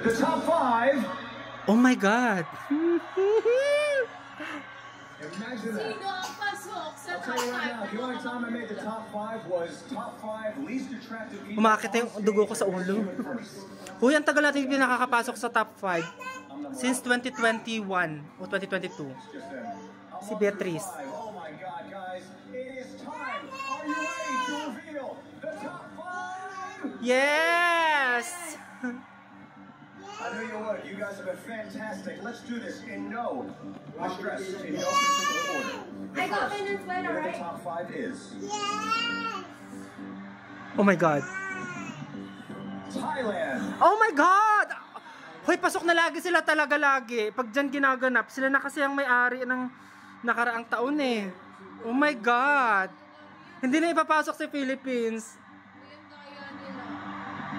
The top 5. Oh my God. Imagine that. Sino ang pasok sa I'll top tell you right 5? now, the only time I made the top 5 was top 5 least attractive people. Umakit yung dugo ko sa ulo. Uy, ang tagal natin yung nakakapasok sa top 5. Since 2021 o 2022. Si Beatrice. Oh my God, guys. It is time. Are you ready to reveal the top 5? Yes! I knew you would. You guys have been fantastic. Let's do this in no stress, in no particular order. I got Venezuela, Where the right? top 5 is. Oh my God. Thailand. Oh my God! Hoy, pasok na lagi sila talaga lagi. Pag dyan ginaganap, sila na kasi ang may-ari ng nakaraang taon eh. Oh my God! Hindi na ipapasok si Philippines.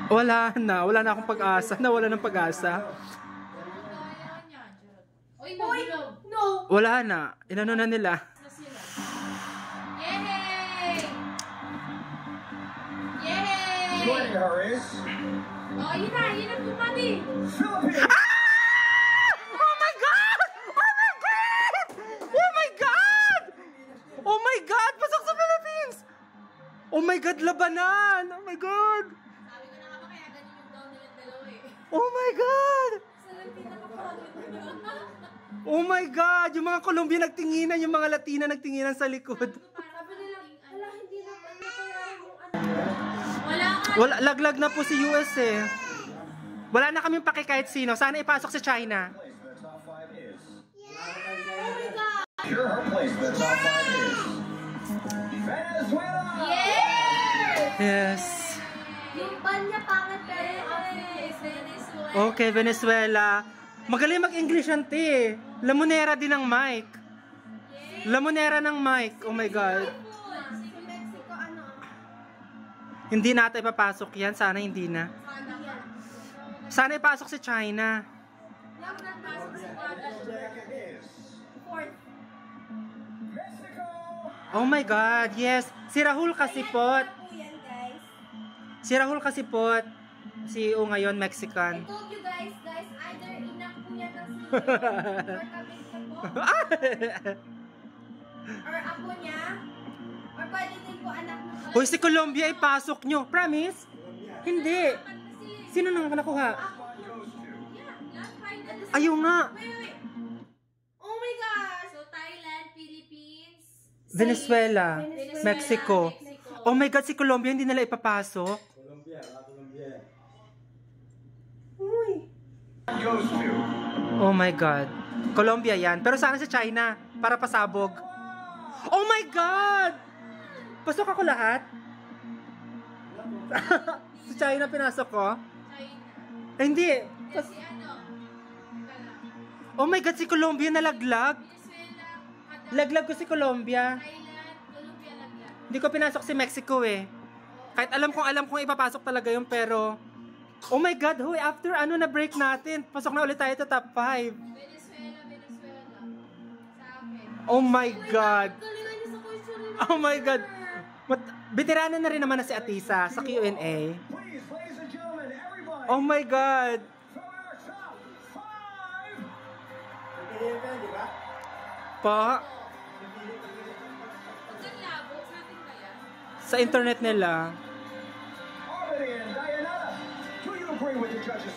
Wala na akong pag-asa. Nawala ng pag-asa. Uy, no. Wala na. Inano na nila. Yay! Yay! Joining her is Oh, yun na bumati. Philippines. Oh my God! Oh my God! Oh my God! Oh my God! Pasok sa Philippines! Oh my God, labanan! Oh my God! Sabi ko na nga ba kaya ganun yung daw nilang dalawa eh. Oh my God! Sarap pinakapagod. Oh my God! Yung mga Colombia nagtinginan, yung mga Latina nagtinginan sa likod. Sabi nila, ala, hindi na napayaran yung ano. Wala nga. Wala, laglag na po si US eh. Wala na kaming paki kahit sino. Sana ipasok sa China. The top 5 is. Oh my God! Sure, her place. The top 5 is Venezuela. Yay! Yes. Yung ban niya pangit pero yung outfit is Venezuela. Okay, Venezuela. Magaling mag-English yan, te. Lamonera din ng mic. Lamonera ng mic. Oh my God. Si Mexico, ano? Hindi natin ipapasok yan. Sana hindi na. Sana ipasok si China. Yung nagpasok si Jacket is Fourth. Mexico. Oh my God, yes. Si Rahul Kasipot. po yan, guys. Si Rahul Kasipot. CEO ngayon, Mexican. I told you guys, either inak po yan ng CEO or kabit po, or apo niya, or pwede din po anak ng Hoy, si Colombia ipasok nyo. Promise? Hindi. Sino nang nakuha? Ayaw nga. Wait. Oh my God! So, Thailand, Philippines, Venezuela, Mexico. Oh my God, si Colombia hindi nila ipapasok. Goes to Oh my God. Colombia yan. Pero sana sa China. Para pasabog. Oh my God! Pasok ako lahat? Sa China pinasok ko? China. Eh, hindi. Kasi ano, Oh my God, si Colombia nalaglag. Venezuela, Laglag ko si Colombia. Thailand, Colombia lang yan. Hindi ko pinasok si Mexico eh. Kahit alam kong ipapasok talaga yun, pero oh my God, huy, after ano na break natin, pasok na ulit tayo sa top 5. Venezuela. Sa akin. Oh my God. Galingan niyo sa question. Oh my God. Veterana na rin naman na si Atisa sa Q&A. please, ladies and gentlemen, everybody. Oh my God. From our top 5. Pa, Pag labo, sa atin ba yan? sa internet nila. Albany and Diana. Do you agree with the judges?